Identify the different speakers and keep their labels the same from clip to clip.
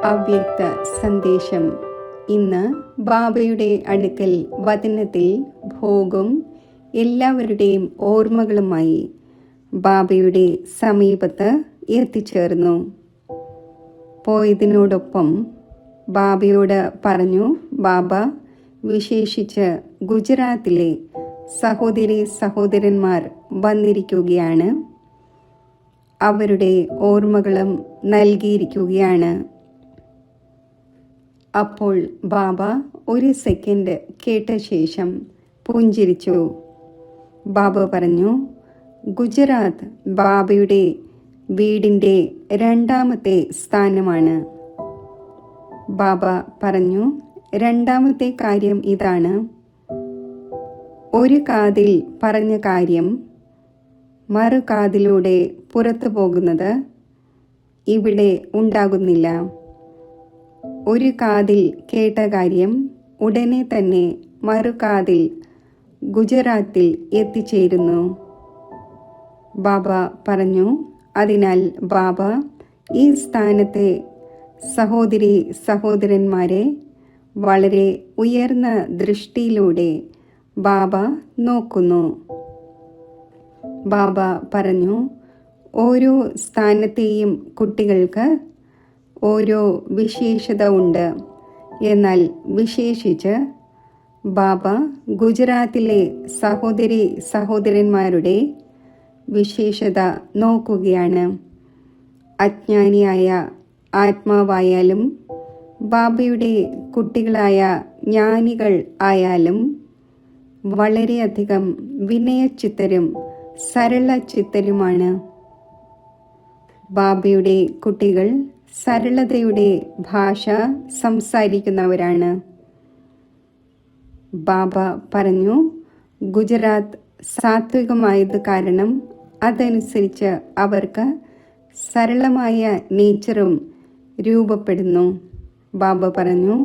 Speaker 1: അവ്യക്ത സന്ദേശം. ഇന്ന് ബാബയുടെ അടുക്കൽ വചനത്തിൽ ഭോഗം എല്ലാവരുടെയും ഓർമ്മകളുമായി ബാബയുടെ സമീപത്ത് എത്തിച്ചേർന്നു. പോയതിനോടൊപ്പം ബാബയോട് പറഞ്ഞു, ബാബ വിശേഷിച്ച് ഗുജറാത്തിലെ സഹോദരി സഹോദരന്മാർ വന്നിരിക്കുകയാണ്. അവരുടെ ഓർമ്മകളും നൽകിയിരിക്കുകയാണ്. അപ്പോൾ ബാബ ഒരു സെക്കൻഡ് കേട്ട ശേഷം പുഞ്ചിരിച്ചു. ബാബ പറഞ്ഞു, ഗുജറാത്ത് ബാബയുടെ വീടിൻ്റെ രണ്ടാമത്തെ സ്ഥാനമാണ്. ബാബ പറഞ്ഞു, രണ്ടാമത്തെ കാര്യം ഇതാണ്. ഒരു കാതിൽ പറഞ്ഞ കാര്യം മറുകാതിലൂടെ പുറത്തു പോകുന്നത് ഇവിടെ ഉണ്ടാകുന്നില്ല. ഒരു കാതിൽ കേട്ട കാര്യം ഉടനെ തന്നെ മറുകാതിൽ ഗുജറാത്തിൽ എത്തിച്ചേരുന്നു. ബാബ പറഞ്ഞു, അതിനാൽ ബാബ ഈ സ്ഥാനത്തെ സഹോദരി സഹോദരന്മാരെ വളരെ ഉയർന്ന ദൃഷ്ടിയിലൂടെ ബാബ നോക്കുന്നു. ബാബ പറഞ്ഞു, ഓരോ സ്ഥാനത്തെയും കുട്ടികൾക്ക് ഓരോ വിശേഷത ഉണ്ട്. എന്നാൽ വിശേഷിച്ച് ബാബ ഗുജറാത്തിലെ സഹോദരി സഹോദരന്മാരുടെ വിശേഷത നോക്കുകയാണ്. അജ്ഞാനിയായ ആത്മാവായാലും ബാബയുടെ കുട്ടികളായ ജ്ഞാനികൾ ആയാലും വളരെയധികം വിനയചിത്തരും സരളചിത്തരുമാണ്. ബാബയുടെ കുട്ടികൾ സരളതയുടെ ഭാഷ സംസാരിക്കുന്നവരാണ്. ബാബ പറഞ്ഞു, ഗുജറാത്ത് സാത്വികമായത് കാരണം അതനുസരിച്ച് അവർക്ക് സരളമായ നേച്ചറും രൂപപ്പെടുന്നു. ബാബ പറഞ്ഞു,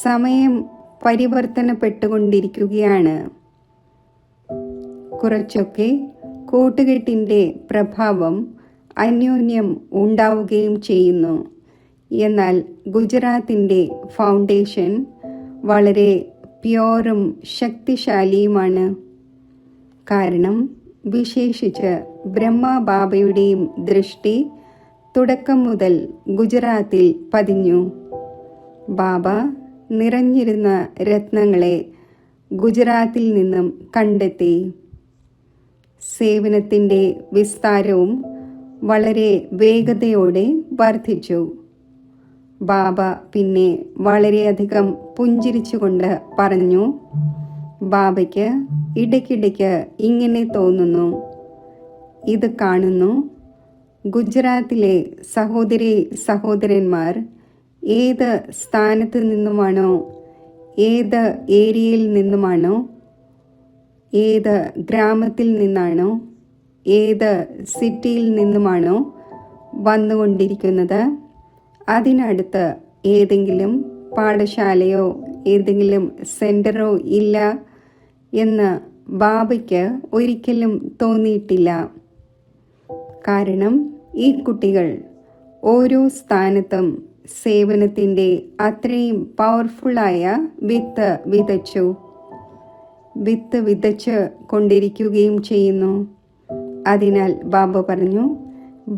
Speaker 1: സമയം പരിവർത്തനപ്പെട്ടുകൊണ്ടിരിക്കുകയാണ്. കുറച്ചൊക്കെ കൂട്ടുകെട്ടിൻ്റെ പ്രഭാവം അന്യോന്യം ഉണ്ടാവുകയും ചെയ്യുന്നു. എന്നാൽ ഗുജറാത്തിൻ്റെ ഫൗണ്ടേഷൻ വളരെ പ്യോറും ശക്തിശാലിയുമാണ്. കാരണം വിശേഷിച്ച് ബ്രഹ്മബാബയുടെയും ദൃഷ്ടി തുടക്കം മുതൽ ഗുജറാത്തിൽ പതിഞ്ഞു. ബാബ നിറഞ്ഞിരുന്ന രത്നങ്ങളെ ഗുജറാത്തിൽ നിന്നും കണ്ടെത്തി. സേവനത്തിൻ്റെ വിസ്താരവും വളരെ വേഗതയോടെ വർദ്ധിച്ചു. ബാബ പിന്നെ വളരെയധികം പുഞ്ചിരിച്ചുകൊണ്ട് പറഞ്ഞു, ബാബയ്ക്ക് ഇടയ്ക്കിടയ്ക്ക് ഇങ്ങനെ തോന്നുന്നു. ഇത് കാണുന്നു. ഗുജറാത്തിലെ സഹോദരി സഹോദരന്മാർ ഏത് സ്ഥാനത്ത് നിന്നുമാണോ, ഏത് ഏരിയയിൽ നിന്നുമാണോ, ഏത് ഗ്രാമത്തിൽ നിന്നാണോ, ഏത് സിറ്റിയിൽ നിന്നുമാണോ വന്നുകൊണ്ടിരിക്കുന്നത്, അതിനടുത്ത് ഏതെങ്കിലും പാഠശാലയോ ഏതെങ്കിലും സെൻറ്ററോ ഇല്ല എന്ന് ബാബയ്ക്ക് ഒരിക്കലും തോന്നിയിട്ടില്ല. കാരണം ഈ കുട്ടികൾ ഓരോ സ്ഥാനത്തും സേവനത്തിൻ്റെ അത്രയും പവർഫുള്ളായ വിത്ത് വിതച്ച് കൊണ്ടിരിക്കുകയും ചെയ്യുന്നു. അതിനാൽ ബാബ പറഞ്ഞു,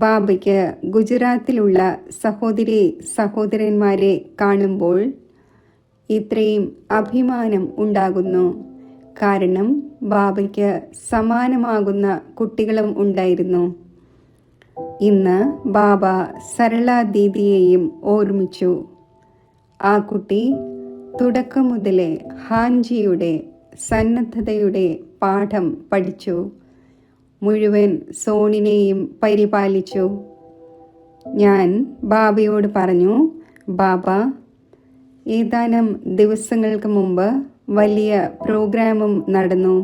Speaker 1: ബാബയ്ക്ക് ഗുജറാത്തിലുള്ള സഹോദരി സഹോദരന്മാരെ കാണുമ്പോൾ ഇത്രയും അഭിമാനം ഉണ്ടാകുന്നു. കാരണം ബാബയ്ക്ക് സമാനമാകുന്ന കുട്ടികളും ഉണ്ടായിരുന്നു. ഇന്ന് ബാബ സരള ദീദിയെയും ഓർമ്മിച്ചു. ആ കുട്ടി തുടക്കം മുതലേ ഹാൻജിയുടെ സന്നദ്ധതയുടെ പാഠം പഠിച്ചു. മുഴുവൻ സോണിനെയും പരിപാലിച്ചു. ഞാൻ ബാബയോട് പറഞ്ഞു, ബാബ, ഏതാനും ദിവസങ്ങൾക്ക് മുമ്പ് വലിയ പ്രോഗ്രാമും നടന്നു.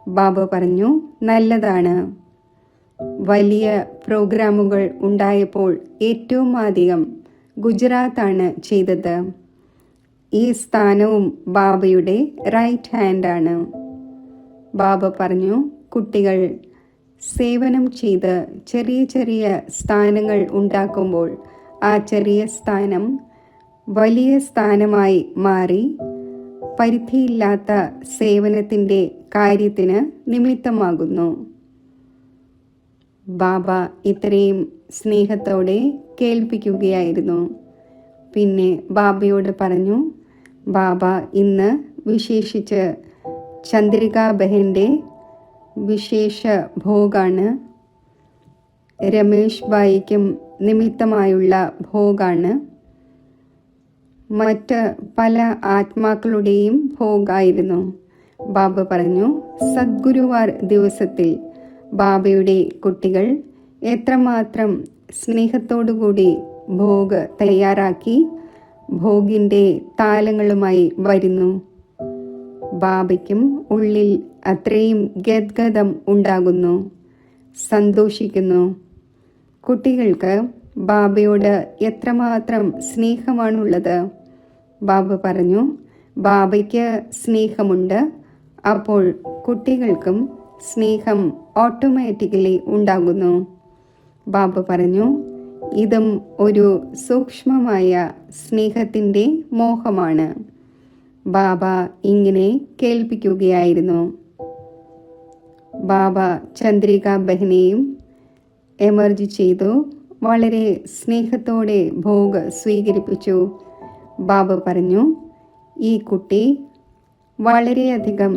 Speaker 1: ബാബ പറഞ്ഞു, നല്ലതാണ്. വലിയ പ്രോഗ്രാമുകൾ ഉണ്ടായപ്പോൾ ഏറ്റവും അധികം ഗുജറാത്താണ് ചെയ്തത്. ഈ സ്ഥാനവും ബാബയുടെ റൈറ്റ് ഹാൻഡാണ്. ബാബ പറഞ്ഞു, കുട്ടികൾ സേവനം ചെയ്ത് ചെറിയ ചെറിയ സ്ഥാനങ്ങൾ ഉണ്ടാക്കുമ്പോൾ ആ ചെറിയ സ്ഥാനം വലിയ സ്ഥാനമായി മാറി പരിധിയില്ലാത്ത സേവനത്തിൻ്റെ കാര്യത്തിന് നിമിത്തമാകുന്നു. ബാബ ഇത്രയും സ്നേഹത്തോടെ കേൾപ്പിക്കുകയായിരുന്നു. പിന്നെ ബാബയോട് പറഞ്ഞു, ബാബ ഇന്ന് വിശേഷിച്ച് ചന്ദ്രികാ ബഹൻ്റെ വിശേഷ ഭോഗാണ്, രമേഷ് ഭായിക്കും നിമിത്തമായുള്ള ഭോഗാണ്, മറ്റ് പല ആത്മാക്കളുടെയും ഭോഗായിരുന്നു. ബാബ പറഞ്ഞു, സദ്ഗുരുവാർ ദിവസത്തിൽ ബാബയുടെ കുട്ടികൾ എത്രമാത്രം സ്നേഹത്തോടുകൂടി ഭോഗ് തയ്യാറാക്കി ഭോഗിൻ്റെ താലങ്ങളുമായി വരുന്നു. ബാബയ്ക്കും ഉള്ളിൽ അത്രയും ഗദ്ഗതം ഉണ്ടാകുന്നു, സന്തോഷിക്കുന്നു. കുട്ടികൾക്ക് ബാബയോട് എത്രമാത്രം സ്നേഹമാണുള്ളത്. ബാബ പറഞ്ഞു, ബാബയ്ക്ക് സ്നേഹമുണ്ട്, അപ്പോൾ കുട്ടികൾക്കും സ്നേഹം ഓട്ടോമാറ്റിക്കലി ഉണ്ടാകുന്നു. ബാബ പറഞ്ഞു, ഇതും ഒരു സൂക്ഷ്മമായ സ്നേഹത്തിൻ്റെ മോഹമാണ്. ബാബ ഇങ്ങനെ കേൾപ്പിക്കുകയായിരുന്നു. ബാബ ചന്ദ്രികാ ബഹനെയും എമർജ് ചെയ്തു വളരെ സ്നേഹത്തോടെ ഭോഗ് സ്വീകരിപ്പിച്ചു. ബാബ പറഞ്ഞു, ഈ കുട്ടി വളരെയധികം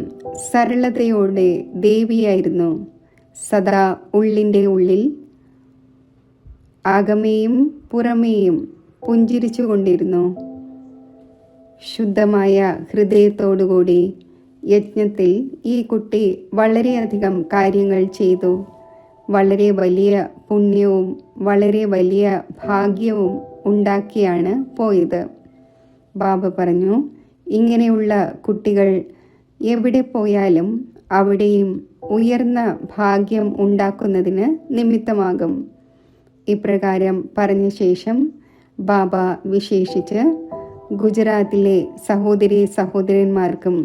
Speaker 1: സരളതയോടെ ദേവിയായിരുന്നു. സദാ ഉള്ളിൻ്റെ ഉള്ളിൽ അകമേയും പുറമേയും പുഞ്ചിരിച്ചു കൊണ്ടിരുന്നു. ശുദ്ധമായ ഹൃദയത്തോടുകൂടി യജ്ഞത്തിൽ ഈ കുട്ടി വളരെയധികം കാര്യങ്ങൾ ചെയ്തു. വളരെ വലിയ പുണ്യവും വളരെ വലിയ ഭാഗ്യവും ഉണ്ടാക്കിയാണ് പോയത്. ബാബ പറഞ്ഞു, ഇങ്ങനെയുള്ള കുട്ടികൾ എവിടെ പോയാലും അവിടെയും ഉയർന്ന ഭാഗ്യം ഉണ്ടാക്കുന്നതിന് നിമിത്തമാകും. ഇപ്രകാരം പറഞ്ഞ ശേഷം ബാബ വിശേഷിച്ച് ഗുജറാത്തിലെ സഹോദരി സഹോദരന്മാർക്കും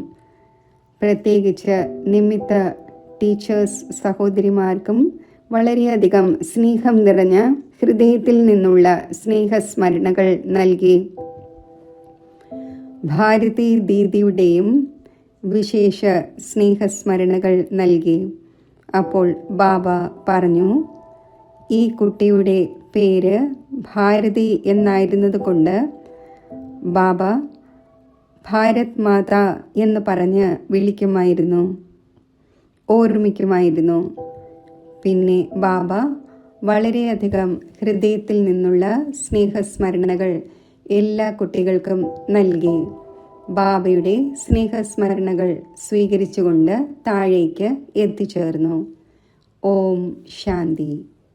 Speaker 1: പ്രത്യേകിച്ച് നിമിത്ത ടീച്ചേഴ്സ് സഹോദരിമാർക്കും വളരെയധികം സ്നേഹം നിറഞ്ഞ ഹൃദയത്തിൽ നിന്നുള്ള സ്നേഹസ്മരണകൾ നൽകി. ഭാരതി ദീദിയുടെയും വിശേഷ സ്നേഹസ്മരണകൾ നൽകി. അപ്പോൾ ബാബ പറഞ്ഞു, ഈ കുട്ടിയുടെ പേര് ഭാരതി എന്നായിരുന്നത് കൊണ്ട് ബാബ ഭാരത് മാത എന്ന് പറഞ്ഞ് വിളിക്കുമായിരുന്നു, ഓർമ്മിക്കുമായിരുന്നു. പിന്നെ ബാബ വളരെയധികം ഹൃദയത്തിൽ നിന്നുള്ള സ്നേഹസ്മരണകൾ എല്ലാ കുട്ടികൾക്കും നൽകി. ബാബയുടെ സ്നേഹസ്മരണകൾ സ്വീകരിച്ചുകൊണ്ട് താഴേക്ക് എത്തിച്ചേർന്നു. ഓം ശാന്തി.